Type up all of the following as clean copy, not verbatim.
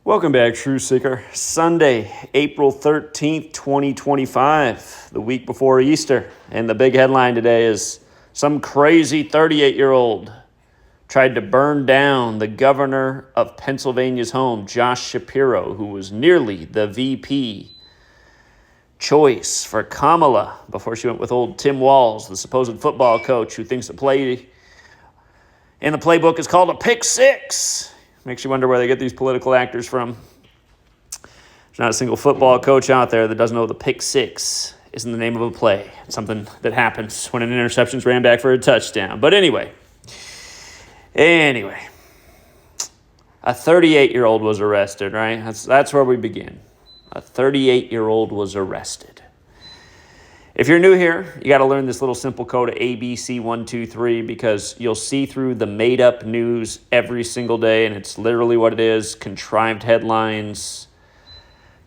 Welcome back, Truth Seeker. Sunday, April 13th, 2025, the week before Easter. And the big headline today is some crazy 38-year-old tried to burn down the governor of Pennsylvania's home, Josh Shapiro, who was nearly the VP choice for Kamala before she went with old Tim Walz, the supposed football coach who thinks the play in the playbook is called a pick six. Makes you wonder where they get these political actors from. There's not a single football coach out there that doesn't know the pick six isn't the name of a play. It's something that happens when an interception's ran back for a touchdown. But anyway, a 38-year-old was arrested, right? That's where we begin. A 38-year-old was arrested. If you're new here, you got to learn this little simple code of ABC123 because you'll see through the made-up news every single day, and it's literally what it is: contrived headlines,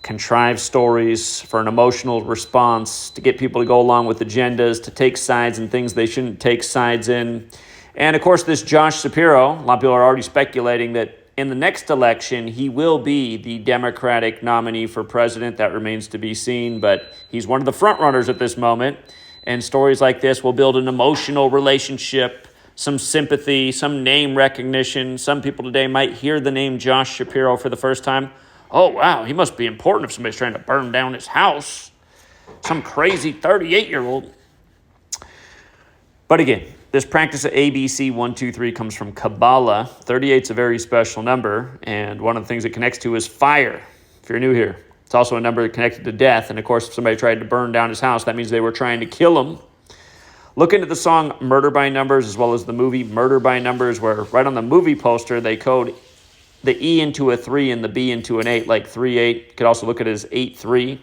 contrived stories for an emotional response, to get people to go along with agendas, to take sides in things they shouldn't take sides in. And, of course, this Josh Shapiro, a lot of people are already speculating that in the next election, he will be the Democratic nominee for president. That remains to be seen, but he's one of the front runners at this moment. And stories like this will build an emotional relationship, some sympathy, some name recognition. Some people today might hear the name Josh Shapiro for the first time. Oh, wow, he must be important if somebody's trying to burn down his house. Some crazy 38-year-old. But again, this practice of ABC123 comes from Kabbalah. 38 is a very special number, and one of the things it connects to is fire, if you're new here. It's also a number connected to death, and of course, if somebody tried to burn down his house, that means they were trying to kill him. Look into the song Murder by Numbers, as well as the movie Murder by Numbers, where right on the movie poster, they code the E into a 3 and the B into an 8, like 3-8. You could also look at it as 8-3.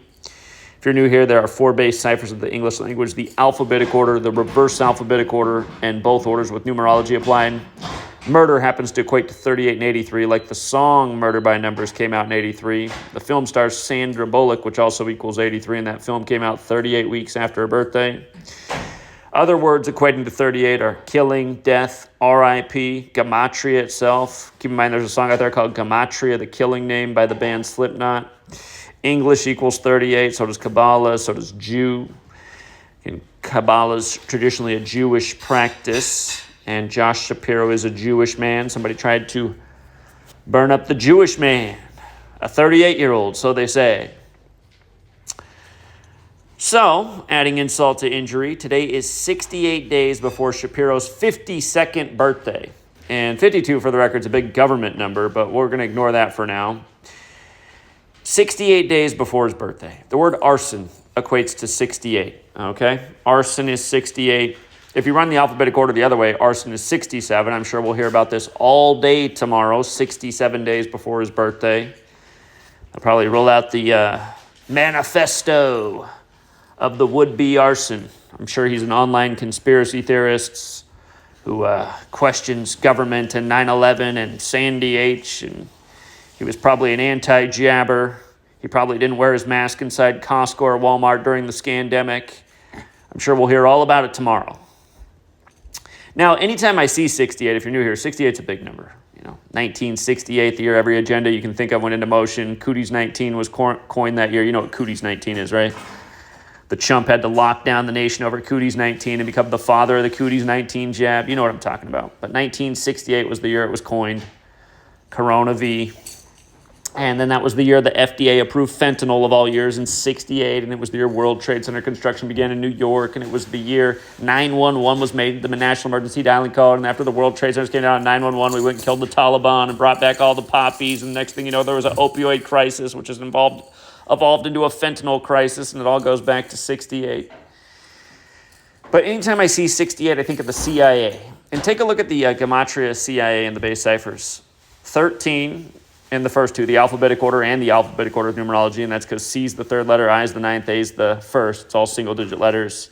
If you're new here, there are 4 base ciphers of the English language: the alphabetic order, the reverse alphabetic order, and both orders with numerology applied. Murder happens to equate to 38 and 83, like the song Murder by Numbers came out in 83. The film stars Sandra Bullock, which also equals 83, and that film came out 38 weeks after her birthday. Other words equating to 38 are killing, death, R.I.P., Gematria itself. Keep in mind there's a song out there called Gematria, the killing name by the band Slipknot. English equals 38, so does Kabbalah, so does Jew. And Kabbalah's traditionally a Jewish practice, and Josh Shapiro is a Jewish man. Somebody tried to burn up the Jewish man, a 38-year-old, so they say. So, adding insult to injury, today is 68 days before Shapiro's 52nd birthday. And 52, for the record, is a big government number, but we're going to ignore that for now. 68 days before his birthday. The word arson equates to 68, okay? Arson is 68. If you run the alphabetic order the other way, arson is 67. I'm sure we'll hear about this all day tomorrow, 67 days before his birthday. I'll probably roll out the manifesto of the would-be arson. I'm sure he's an online conspiracy theorist who questions government and 9/11 and Sandy H. And he was probably an anti-jabber. He probably didn't wear his mask inside Costco or Walmart during the scandemic. I'm sure we'll hear all about it tomorrow. Now, anytime I see 68, if you're new here, 68 is a big number. 1968, the year every agenda you can think of went into motion. Cooties 19 was coined that year. You know what Cooties 19 is, right? The chump had to lock down the nation over Cooties 19 and become the father of the Cooties 19 jab. You know what I'm talking about. But 1968 was the year it was coined. Corona V. And then that was the year the FDA approved fentanyl of all years in 68, and it was the year World Trade Center construction began in New York, and it was the year 911 was made the National Emergency Dialing Code, and after the World Trade Center came down in 911, we went and killed the Taliban and brought back all the poppies, and next thing you know, there was an opioid crisis, which has evolved into a fentanyl crisis, and it all goes back to 68. But anytime I see 68, I think of the CIA. And take a look at the Gematria CIA and the base ciphers. 13 in the first two, the alphabetic order and the alphabetic order of numerology, and that's because C is the third letter, I is the ninth, A is the first. It's all single-digit letters.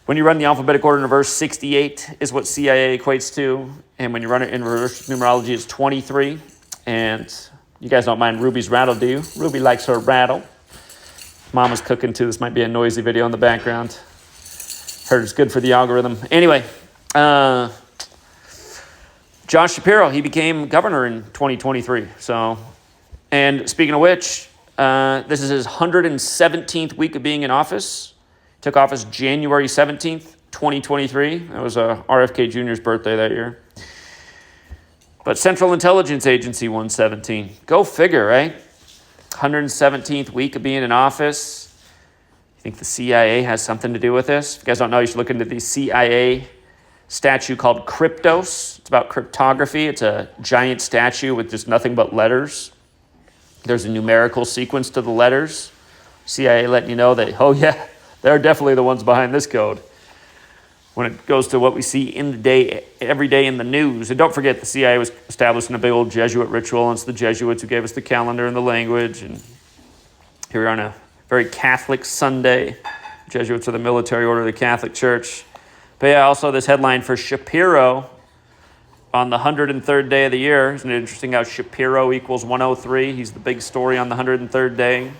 When you run the alphabetic order in reverse, 68 is what CIA equates to, and when you run it in reverse numerology, it's 23. And you guys don't mind Ruby's rattle, do you? Ruby likes her rattle. Mama's cooking, too. This might be a noisy video in the background. Heard it's good for the algorithm. Anyway, Josh Shapiro, he became governor in 2023. So And speaking of which, this is his 117th week of being in office. Took office January 17th, 2023. That was RFK Jr.'s birthday that year. But Central Intelligence Agency 117. Go figure, right? 117th week of being in office. You think the CIA has something to do with this? If you guys don't know, you should look into the CIA statue called Cryptos. It's about cryptography. It's a giant statue with just nothing but letters. There's a numerical sequence to the letters. CIA letting you know that, oh yeah, they're definitely the ones behind this code. When it goes to what we see in the day, every day in the news. And don't forget, the CIA was established in a big old Jesuit ritual, and it's the Jesuits who gave us the calendar and the language. And here we are on a very Catholic Sunday. Jesuits are the military order of the Catholic Church. But yeah, also this headline for Shapiro on the 103rd day of the year. Isn't it interesting how Shapiro equals 103? He's the big story on the 103rd day.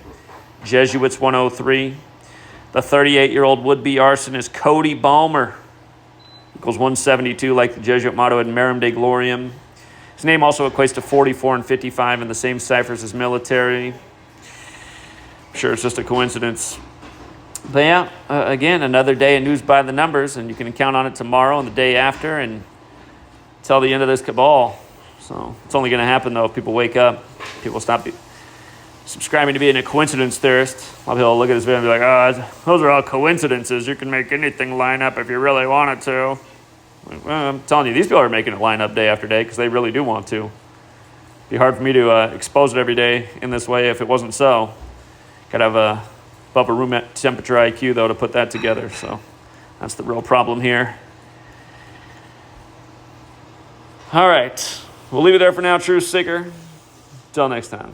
Jesuits 103. The 38-year-old would-be arson is Cody Balmer. Equals 172, like the Jesuit motto ad Merum de Gloriam. His name also equates to 44 and 55 in the same ciphers as military. I'm sure it's just a coincidence. But yeah, again, another day of news by the numbers, and you can count on it tomorrow and the day after and till the end of this cabal. So it's only going to happen, though, if people wake up. People stop subscribing to being a coincidence theorist. A lot of people will look at this video and be like, oh, those are all coincidences. You can make anything line up if you really wanted to. Well, I'm telling you, these people are making it line up day after day because they really do want to. It'd be hard for me to expose it every day in this way if it wasn't so. Gotta have above a room temperature IQ, though, to put that together. So that's the real problem here. All right. We'll leave it there for now, Truth Seeker. Until next time.